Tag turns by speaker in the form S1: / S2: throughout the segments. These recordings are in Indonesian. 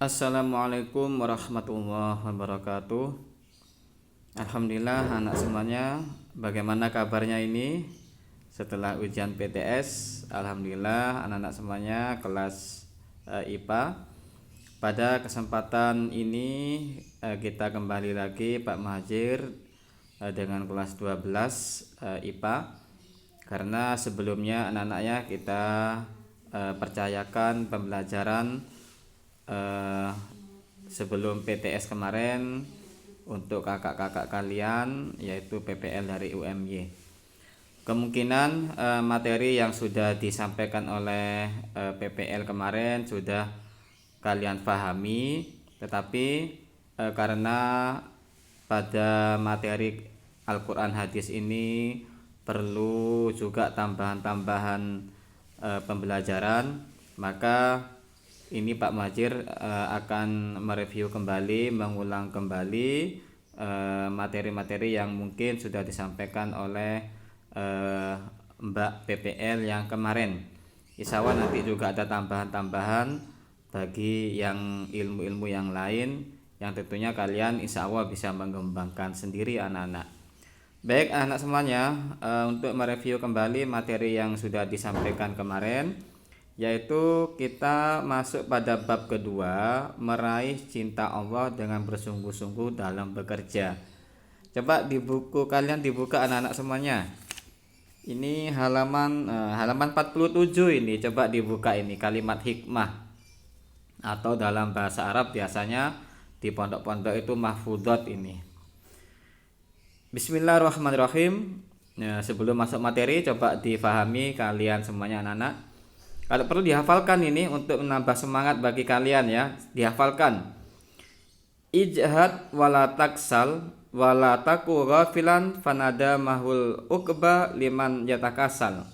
S1: Assalamualaikum warahmatullahi wabarakatuh. Alhamdulillah anak semuanya, bagaimana kabarnya ini setelah ujian PTS? Alhamdulillah anak-anak semuanya kelas IPA. Pada kesempatan ini kita kembali lagi Pak Muhajir dengan kelas 12 IPA. Karena sebelumnya anak-anaknya kita percayakan pembelajaran sebelum PTS kemarin untuk kakak-kakak kalian, yaitu PPL dari UMY. Kemungkinan materi yang sudah disampaikan oleh PPL kemarin sudah kalian pahami, tetapi karena pada materi Al-Quran hadis ini perlu juga tambahan-tambahan pembelajaran, maka ini Pak Muhajir akan mereview kembali, mengulang kembali materi-materi yang mungkin sudah disampaikan oleh Mbak PPL yang kemarin. Insya Allah nanti juga ada tambahan-tambahan bagi yang ilmu-ilmu yang lain yang tentunya kalian insya Allah bisa mengembangkan sendiri anak-anak. Baik anak semuanya, untuk mereview kembali materi yang sudah disampaikan kemarin, yaitu kita masuk pada bab kedua, meraih cinta Allah dengan bersungguh-sungguh dalam bekerja. Coba di buku kalian dibuka anak-anak semuanya. Ini halaman 47 ini, coba dibuka ini kalimat hikmah, atau dalam bahasa Arab biasanya di pondok-pondok itu mahfudot ini. Bismillahirrahmanirrahim. Sebelum masuk materi, coba difahami kalian semuanya anak-anak. Kalau perlu dihafalkan ini untuk menambah semangat bagi kalian ya, dihafalkan. Ijhad wala taksal wala taku ghafilan fanada mahul ukba liman yatakasal.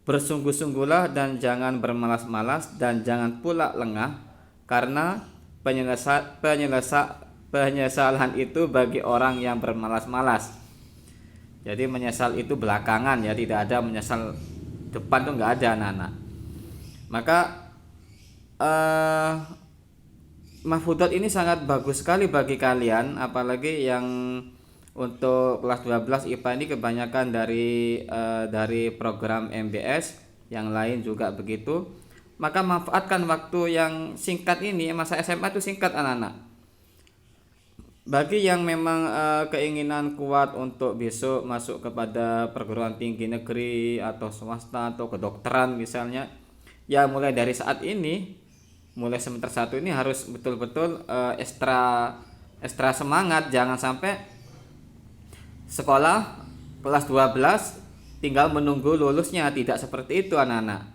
S1: Bersungguh-sungguhlah dan jangan bermalas-malas dan jangan pula lengah, karena penyesalan itu bagi orang yang bermalas-malas. Jadi menyesal itu belakangan ya, tidak ada menyesal depan tuh nggak ada anak-anak. Maka mahfudot ini sangat bagus sekali bagi kalian, apalagi yang untuk kelas 12 IPA ini kebanyakan dari program MBS, yang lain juga begitu. Maka manfaatkan waktu yang singkat ini, masa SMA itu singkat anak-anak. Bagi yang memang keinginan kuat untuk besok masuk kepada perguruan tinggi negeri atau swasta atau kedokteran misalnya, ya mulai dari saat ini, mulai semester 1 ini harus betul-betul ekstra semangat. Jangan sampai sekolah kelas 12 tinggal menunggu lulusnya, tidak seperti itu anak-anak.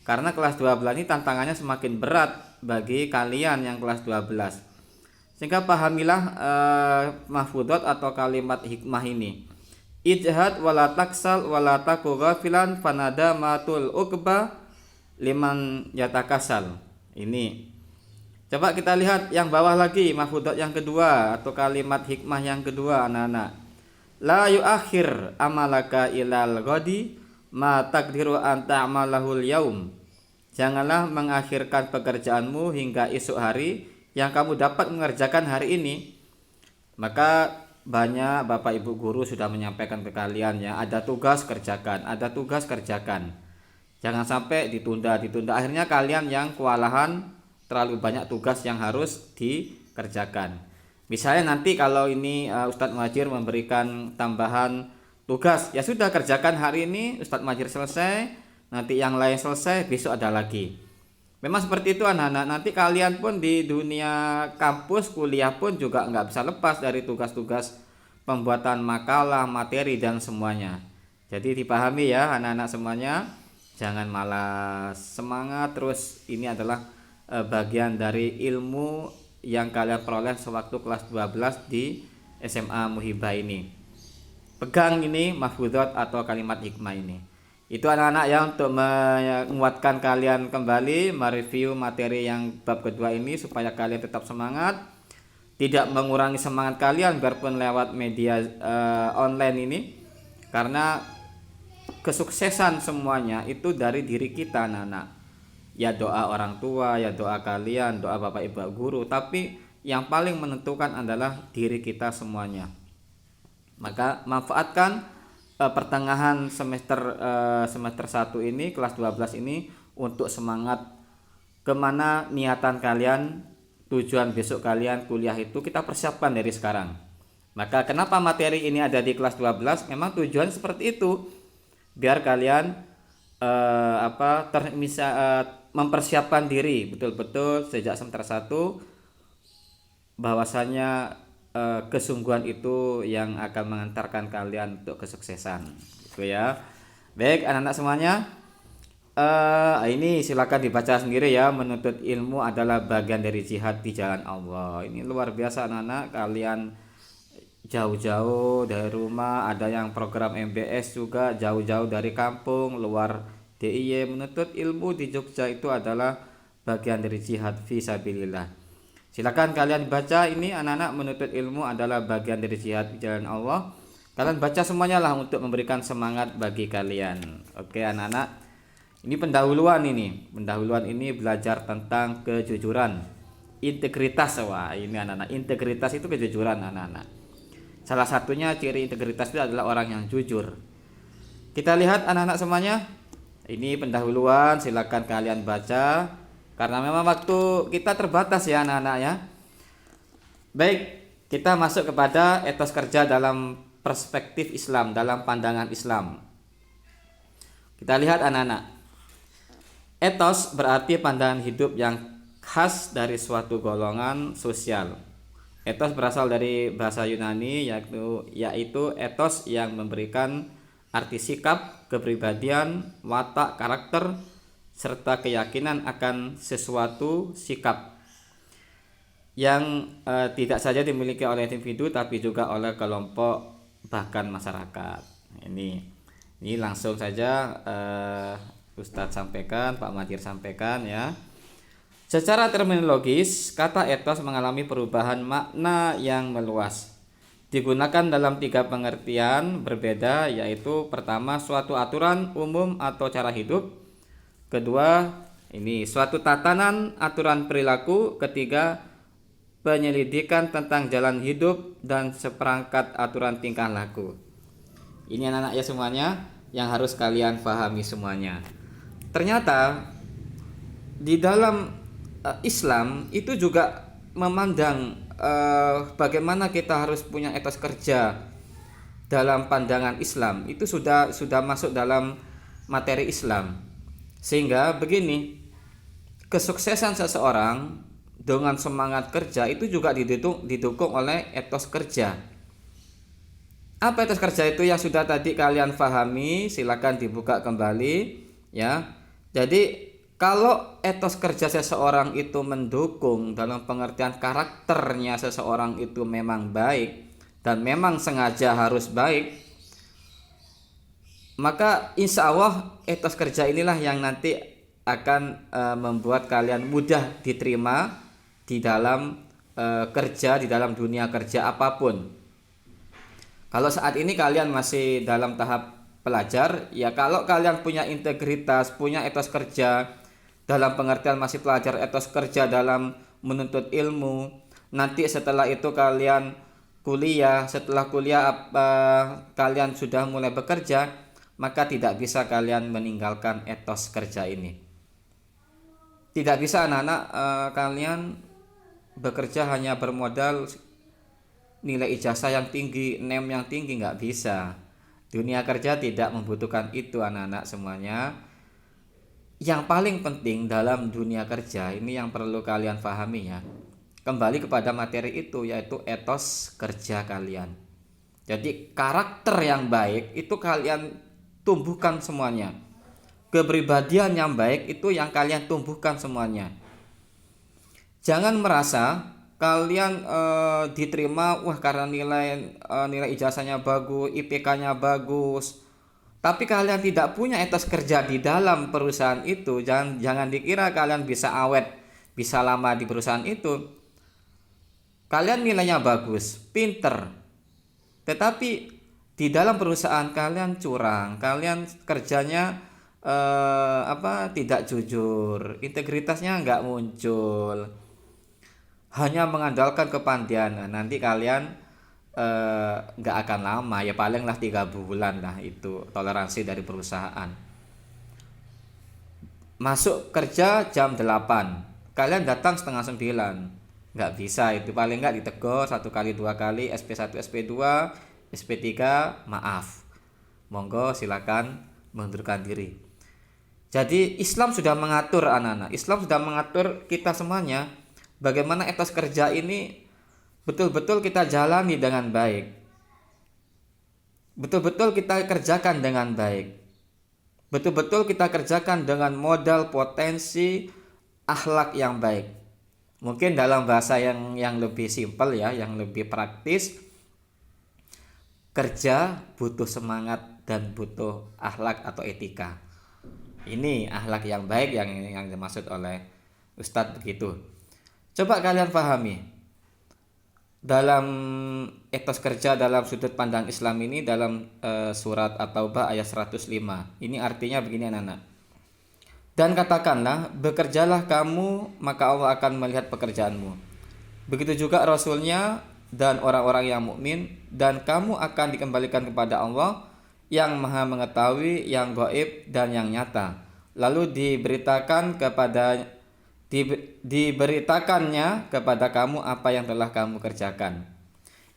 S1: Karena kelas 12 ini tantangannya semakin berat bagi kalian yang kelas 12. Sehingga pahamilah mahfudot atau kalimat hikmah ini. Ijhad wala taksal wala taku ghafilan fanada matul ukba liman yatakasal. Ini. Coba kita lihat yang bawah lagi, mahfudot yang kedua atau kalimat hikmah yang kedua anak-anak. La yuakhir amalaka ilal ghadi ma takdiru an ta'malahul yaum. Janganlah mengakhirkan pekerjaanmu hingga esok hari yang kamu dapat mengerjakan hari ini. Maka banyak Bapak Ibu guru sudah menyampaikan ke kalian ya, ada tugas kerjakan, ada tugas kerjakan. Jangan sampai ditunda. Akhirnya kalian yang kewalahan, terlalu banyak tugas yang harus dikerjakan. Misalnya nanti kalau ini Ustadz Muhajir memberikan tambahan tugas, ya sudah kerjakan hari ini, Ustadz Muhajir selesai, nanti yang lain selesai, besok ada lagi. Memang seperti itu anak-anak. Nanti kalian pun di dunia kampus, kuliah pun juga nggak bisa lepas dari tugas-tugas pembuatan makalah, materi dan semuanya. Jadi dipahami ya anak-anak semuanya. Jangan malas, semangat terus. Ini adalah bagian dari ilmu yang kalian peroleh sewaktu kelas 12 di SMA Muhibah ini. Pegang ini mahfudot atau kalimat hikmah ini. Itu anak-anak ya, untuk menguatkan kalian kembali mereview materi yang bab kedua ini supaya kalian tetap semangat, tidak mengurangi semangat kalian biarpun lewat media online ini. Karena kesuksesan semuanya itu dari diri kita anak-anak. Ya doa orang tua, ya doa kalian, doa bapak ibu guru, tapi yang paling menentukan adalah diri kita semuanya. Maka manfaatkan pertengahan semester 1 ini, kelas 12 ini, untuk semangat kemana niatan kalian, tujuan besok kalian kuliah itu kita persiapkan dari sekarang. Maka kenapa materi ini ada di kelas 12? Memang tujuan seperti itu, biar kalian mempersiapkan diri betul-betul sejak semester 1, bahwasanya kesungguhan itu yang akan mengantarkan kalian untuk kesuksesan, gitu ya. Baik anak-anak semuanya, ini silakan dibaca sendiri ya. Menuntut ilmu adalah bagian dari jihad di jalan Allah. Ini luar biasa anak-anak, kalian jauh-jauh dari rumah, ada yang program MBS juga jauh-jauh dari kampung luar DIY, menuntut ilmu di Jogja itu adalah bagian dari jihad fisabilillah. Silakan kalian baca ini anak-anak, menuntut ilmu adalah bagian dari jihad di jalan Allah. Kalian baca semuanya lah untuk memberikan semangat bagi kalian. Oke anak-anak, ini pendahuluan ini belajar tentang kejujuran, integritas. Wah ini anak-anak, integritas itu kejujuran anak-anak. Salah satunya ciri integritas itu adalah orang yang jujur. Kita lihat anak-anak semuanya, ini pendahuluan, silakan kalian baca karena memang waktu kita terbatas ya anak-anak ya. Baik, kita masuk kepada etos kerja dalam perspektif Islam, dalam pandangan Islam. Kita lihat anak-anak, etos berarti pandangan hidup yang khas dari suatu golongan sosial. Etos berasal dari bahasa Yunani, yaitu etos yang memberikan arti sikap, kepribadian, watak, karakter, serta keyakinan akan sesuatu sikap yang tidak saja dimiliki oleh individu tapi juga oleh kelompok bahkan masyarakat. Ini langsung saja Ustadz sampaikan, Pak Madir sampaikan ya. Secara terminologis, kata etos mengalami perubahan makna yang meluas. Digunakan dalam 3 pengertian berbeda, yaitu pertama suatu aturan umum atau cara hidup, kedua ini suatu tatanan aturan perilaku, ketiga penyelidikan tentang jalan hidup dan seperangkat aturan tingkah laku. Ini anak-anak ya semuanya yang harus kalian pahami semuanya. Ternyata di dalam Islam itu juga memandang bagaimana kita harus punya etos kerja dalam pandangan Islam. Itu sudah masuk dalam materi Islam. Sehingga begini, kesuksesan seseorang dengan semangat kerja itu juga didukung oleh etos kerja. Apa etos kerja itu yang sudah tadi kalian pahami? Silakan dibuka kembali ya. Jadi kalau etos kerja seseorang itu mendukung dalam pengertian karakternya seseorang itu memang baik dan memang sengaja harus baik, maka insya Allah etos kerja inilah yang nanti akan membuat kalian mudah diterima di dalam kerja, di dalam dunia kerja apapun. Kalau saat ini kalian masih dalam tahap pelajar, ya kalau kalian punya integritas, punya etos kerja, dalam pengertian masih pelajar, etos kerja dalam menuntut ilmu, nanti setelah itu kalian kuliah, setelah kuliah kalian sudah mulai bekerja, maka tidak bisa kalian meninggalkan etos kerja ini. Tidak bisa anak-anak kalian bekerja hanya bermodal nilai ijazah yang tinggi, NEM yang tinggi, nggak bisa. Dunia kerja tidak membutuhkan itu anak-anak semuanya. Yang paling penting dalam dunia kerja ini yang perlu kalian pahami ya, kembali kepada materi itu, yaitu etos kerja kalian. Jadi karakter yang baik itu kalian tumbuhkan semuanya. Kepribadian yang baik itu yang kalian tumbuhkan semuanya. Jangan merasa kalian diterima karena nilai ijazahnya bagus, IPK-nya bagus, tapi kalian tidak punya etos kerja di dalam perusahaan itu. Jangan dikira kalian bisa awet, bisa lama di perusahaan itu. Kalian nilainya bagus, pinter, tetapi di dalam perusahaan kalian curang, kalian kerjanya tidak jujur, integritasnya nggak muncul, hanya mengandalkan kepandaian. Nah, nanti kalian nggak akan lama, ya palinglah 3 bulan lah itu toleransi dari perusahaan. Masuk kerja jam 8, kalian datang setengah 9, nggak bisa itu, paling nggak ditegur 1 kali 2 kali, SP1 SP2 SP3, maaf, monggo silakan mengundurkan diri. Jadi Islam sudah mengatur anak-anak, Islam sudah mengatur kita semuanya bagaimana etos kerja ini betul-betul kita jalani dengan baik, betul-betul kita kerjakan dengan baik, betul-betul kita kerjakan dengan modal potensi akhlak yang baik. Mungkin dalam bahasa yang lebih simpel ya, yang lebih praktis, kerja butuh semangat dan butuh akhlak atau etika. Ini akhlak yang baik yang dimaksud oleh Ustadz begitu. Coba kalian pahami dalam etos kerja dalam sudut pandang Islam ini dalam surat At-Taubah ayat 105. Ini artinya begini anak-anak. Dan katakanlah, bekerjalah kamu, maka Allah akan melihat pekerjaanmu. Begitu juga Rasulnya dan orang-orang yang mukmin, dan kamu akan dikembalikan kepada Allah yang maha mengetahui yang gaib dan yang nyata. Lalu diberitakannya kepada kamu apa yang telah kamu kerjakan.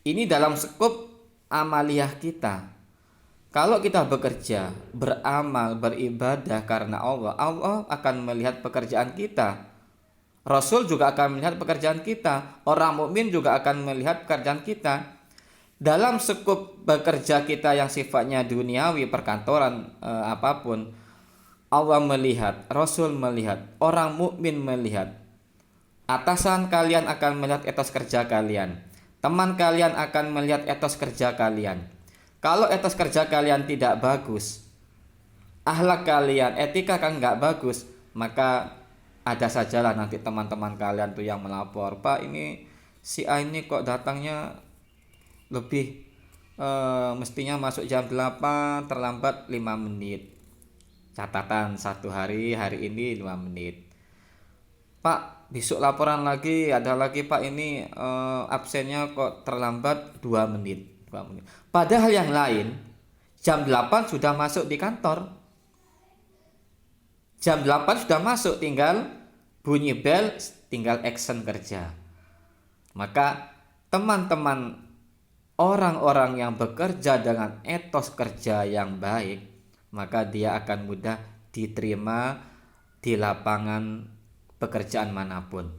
S1: Ini dalam skup amaliyah kita. Kalau kita bekerja, beramal, beribadah karena Allah, Allah akan melihat pekerjaan kita. Rasul juga akan melihat pekerjaan kita. Orang mukmin juga akan melihat pekerjaan kita. Dalam skup bekerja kita yang sifatnya duniawi, perkantoran, apapun, Allah melihat, Rasul melihat, orang mukmin melihat. Atasan kalian akan melihat etos kerja kalian. Teman kalian akan melihat etos kerja kalian. Kalau etos kerja kalian tidak bagus, akhlak kalian, etika kan nggak bagus, maka ada sajalah nanti teman-teman kalian tuh yang melapor, Pak ini si A ini kok datangnya lebih, mestinya masuk jam 8 terlambat 5 menit. Catatan 1 hari ini 5 menit. Pak besok laporan lagi, ada lagi Pak ini absennya kok terlambat 2 menit. Padahal yang lain jam 8 sudah masuk di kantor, jam 8 sudah masuk, tinggal bunyi bel, tinggal action kerja. Maka teman-teman, orang-orang yang bekerja dengan etos kerja yang baik, maka dia akan mudah diterima di lapangan pekerjaan manapun.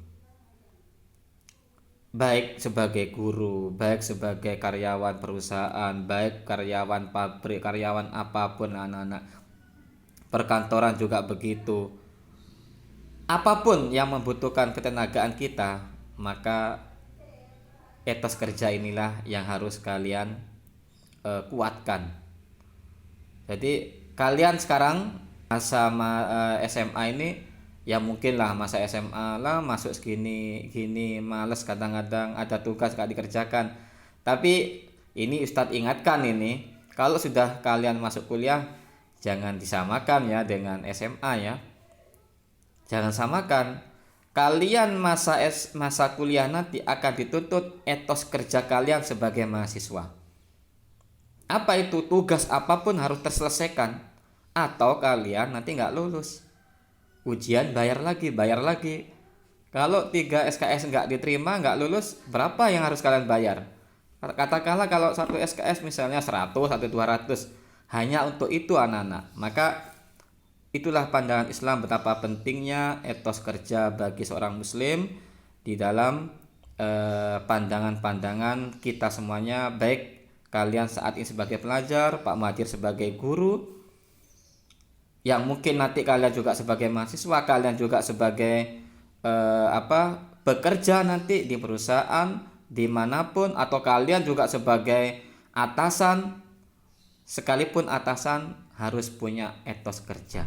S1: Baik sebagai guru, baik sebagai karyawan perusahaan, baik karyawan pabrik, karyawan apapun anak-anak. Perkantoran juga begitu. Apapun yang membutuhkan ketenagaan kita, maka etos kerja inilah yang harus kalian kuatkan. Jadi kalian sekarang masa SMA ini, ya mungkin lah masa SMA lah masuk gini males, kadang-kadang ada tugas gak dikerjakan. Tapi ini Ustadz ingatkan ini, kalau sudah kalian masuk kuliah jangan disamakan ya dengan SMA ya. Jangan samakan. Kalian masa kuliah nanti akan dituntut etos kerja kalian sebagai mahasiswa. Apa itu? Tugas apapun harus terselesaikan, atau kalian nanti nggak lulus. Ujian bayar lagi. Kalau 3 SKS nggak diterima, nggak lulus, berapa yang harus kalian bayar? Katakanlah kalau 1 SKS misalnya 100 atau 200, hanya untuk itu anak-anak. Maka itulah pandangan Islam betapa pentingnya etos kerja bagi seorang muslim di dalam pandangan-pandangan kita semuanya, baik kalian saat ini sebagai pelajar, Pak Muhajir sebagai guru, yang mungkin nanti kalian juga sebagai mahasiswa, kalian juga sebagai bekerja nanti di perusahaan dimanapun, atau kalian juga sebagai atasan, sekalipun atasan harus punya etos kerja.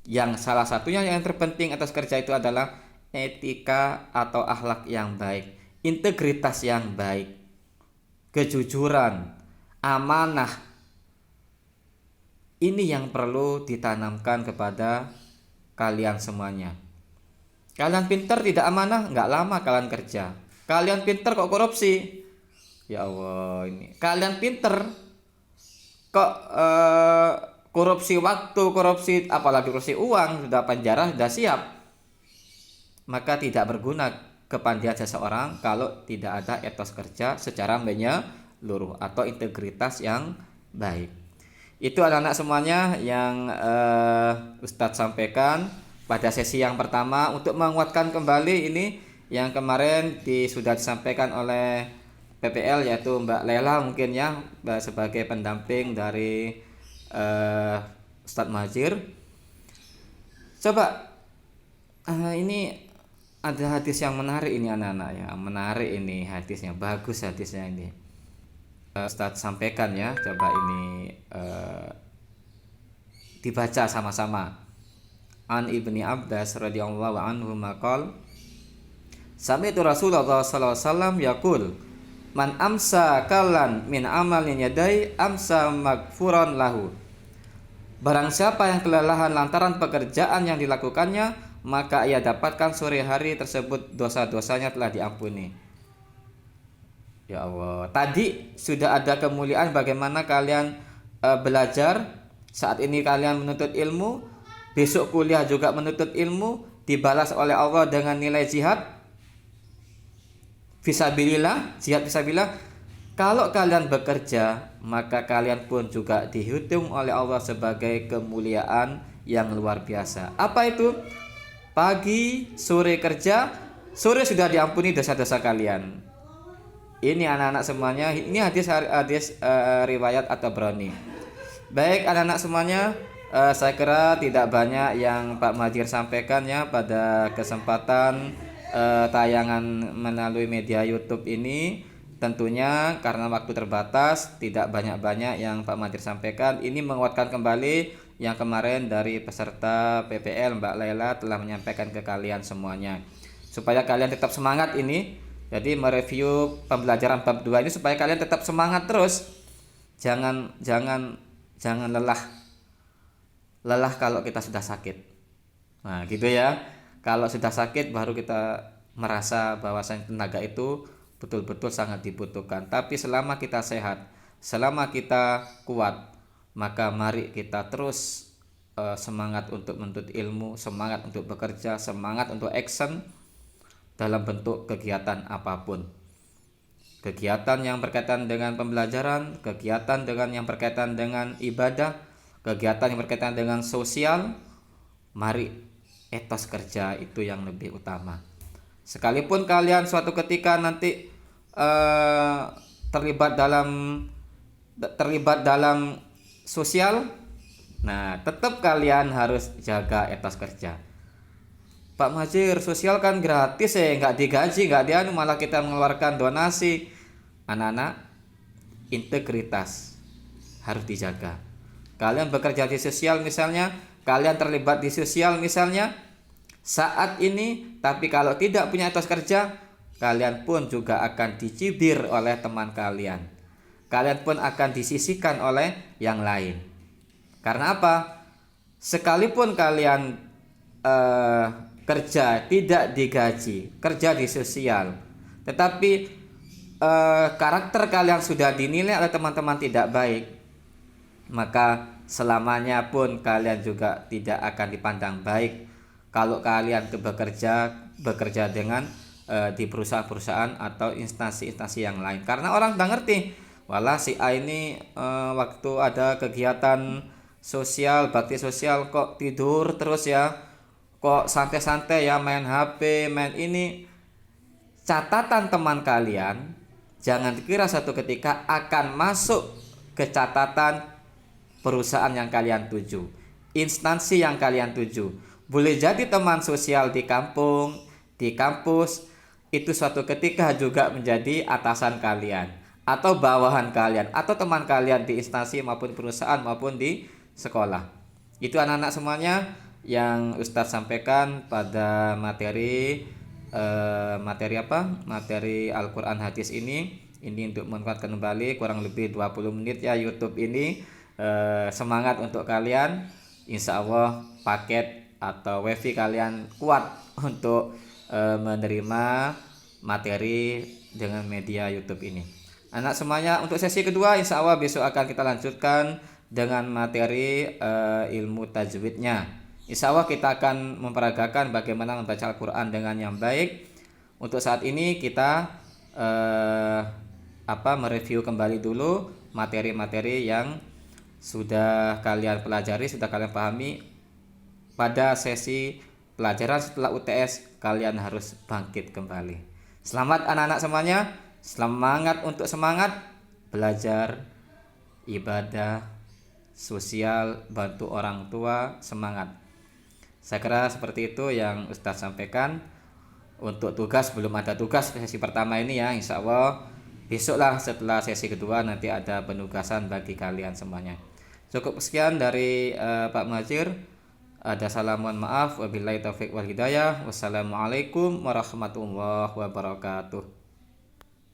S1: Yang salah satunya yang terpenting etos kerja itu adalah etika atau akhlak yang baik, integritas yang baik, kejujuran, amanah, Ini yang perlu ditanamkan kepada kalian semuanya. Kalian pinter tidak amanah, nggak lama kalian kerja. Kalian pinter kok korupsi. Ya Allah, ini. Kalian pinter kok korupsi waktu, korupsi apalagi korupsi uang, sudah penjara, sudah siap. Maka tidak berguna kepandaian seseorang kalau tidak ada etos kerja secara menyeluruh atau integritas yang baik. Itu anak-anak semuanya yang Ustadz sampaikan pada sesi yang pertama untuk menguatkan kembali ini yang kemarin sudah disampaikan oleh PPL, yaitu Mbak Lela mungkin ya sebagai pendamping dari Ustadz Mahjir. Coba ini ada hadis yang menarik ini anak-anak ya, menarik ini hadisnya, bagus hadisnya ini. Ustadz sampaikan ya, coba ini dibaca sama-sama. An Ibni Abbas radhiyallahu anhu maqal Sami'tu Rasulullah sallallahu alaihi wasallam yaqul man amsa kalan min amalin yadai amsa magfuran lahu. Barang siapa yang kelelahan lantaran pekerjaan yang dilakukannya, maka ia dapatkan sore hari tersebut dosa-dosanya telah diampuni. Ya Allah, tadi sudah ada kemuliaan bagaimana kalian belajar. Saat ini kalian menuntut ilmu, besok kuliah juga menuntut ilmu, dibalas oleh Allah dengan nilai jihad fisabilillah, jihad fisabilillah. Kalau kalian bekerja, maka kalian pun juga dihitung oleh Allah sebagai kemuliaan yang luar biasa. Apa itu? Pagi, sore kerja, sore sudah diampuni dosa-dosa kalian. Ini anak-anak semuanya, ini hadis riwayat At-Tabrani. Baik anak-anak semuanya, saya kira tidak banyak yang Pak Mahjir sampaikan ya pada kesempatan tayangan melalui media YouTube ini. Tentunya karena waktu terbatas, tidak banyak-banyak yang Pak Mahjir sampaikan. Ini menguatkan kembali yang kemarin dari peserta PPL Mbak Lela telah menyampaikan ke kalian semuanya, supaya kalian tetap semangat ini. Jadi mereview pembelajaran bab 2 ini supaya kalian tetap semangat terus. Jangan lelah kalau kita sudah sakit. Nah, gitu ya. Kalau sudah sakit baru kita merasa bahwa tenaga itu betul-betul sangat dibutuhkan. Tapi selama kita sehat, selama kita kuat, maka mari kita terus semangat untuk menuntut ilmu, semangat untuk bekerja, semangat untuk action dalam bentuk kegiatan apapun. Kegiatan yang berkaitan dengan pembelajaran, kegiatan yang berkaitan dengan ibadah, kegiatan yang berkaitan dengan sosial, mari etos kerja itu yang lebih utama. Sekalipun kalian suatu ketika nanti terlibat dalam sosial, nah tetap kalian harus jaga etos kerja. Pak Mahjir, sosial kan gratis ya, nggak digaji, nggak dianu, malah kita mengeluarkan donasi. Anak-anak, integritas harus dijaga. Kalian bekerja di sosial misalnya, kalian terlibat di sosial misalnya saat ini, tapi kalau tidak punya etos kerja, kalian pun juga akan dicibir oleh teman kalian. Kalian pun akan disisihkan oleh yang lain. Karena apa? Sekalipun kalian kerja tidak digaji, kerja di sosial, tetapi karakter kalian sudah dinilai oleh teman-teman tidak baik, maka selamanya pun kalian juga tidak akan dipandang baik kalau kalian bekerja dengan di perusahaan-perusahaan atau instansi-instansi yang lain. Karena orang udah ngerti, walah si A ini waktu ada kegiatan sosial, bakti sosial kok tidur terus ya, kok santai-santai ya, main HP, main ini. Catatan teman kalian jangan dikira satu ketika akan masuk ke catatan perusahaan yang kalian tuju, instansi yang kalian tuju. Boleh jadi teman sosial di kampung, di kampus, itu suatu ketika juga menjadi atasan kalian atau bawahan kalian atau teman kalian di instansi maupun perusahaan maupun di sekolah. Itu anak-anak semuanya yang Ustadz sampaikan pada materi Al-Quran hadis ini untuk menguatkan kembali kurang lebih 20 menit ya YouTube ini. semangat untuk kalian. Insya Allah paket atau wifi kalian kuat untuk menerima materi dengan media YouTube ini. Anak semuanya, untuk sesi kedua insya Allah besok akan kita lanjutkan dengan materi ilmu tajwidnya. Insya Allah kita akan memperagakan bagaimana membaca Al-Quran dengan yang baik. Untuk saat ini kita mereview kembali dulu materi-materi yang sudah kalian pelajari, sudah kalian pahami. Pada sesi pelajaran setelah UTS kalian harus bangkit kembali. Selamat anak-anak semuanya, semangat untuk semangat belajar, ibadah, sosial, bantu orang tua, semangat. Saya kira seperti itu yang Ustadz sampaikan. Untuk tugas, belum ada tugas sesi pertama ini ya, insya Allah besoklah setelah sesi kedua nanti ada penugasan bagi kalian semuanya. Cukup sekian dari Pak Muhajir. Ada salam, mohon maaf. Wabillahi taufiq wal hidayah. Wassalamualaikum warahmatullahi wabarakatuh.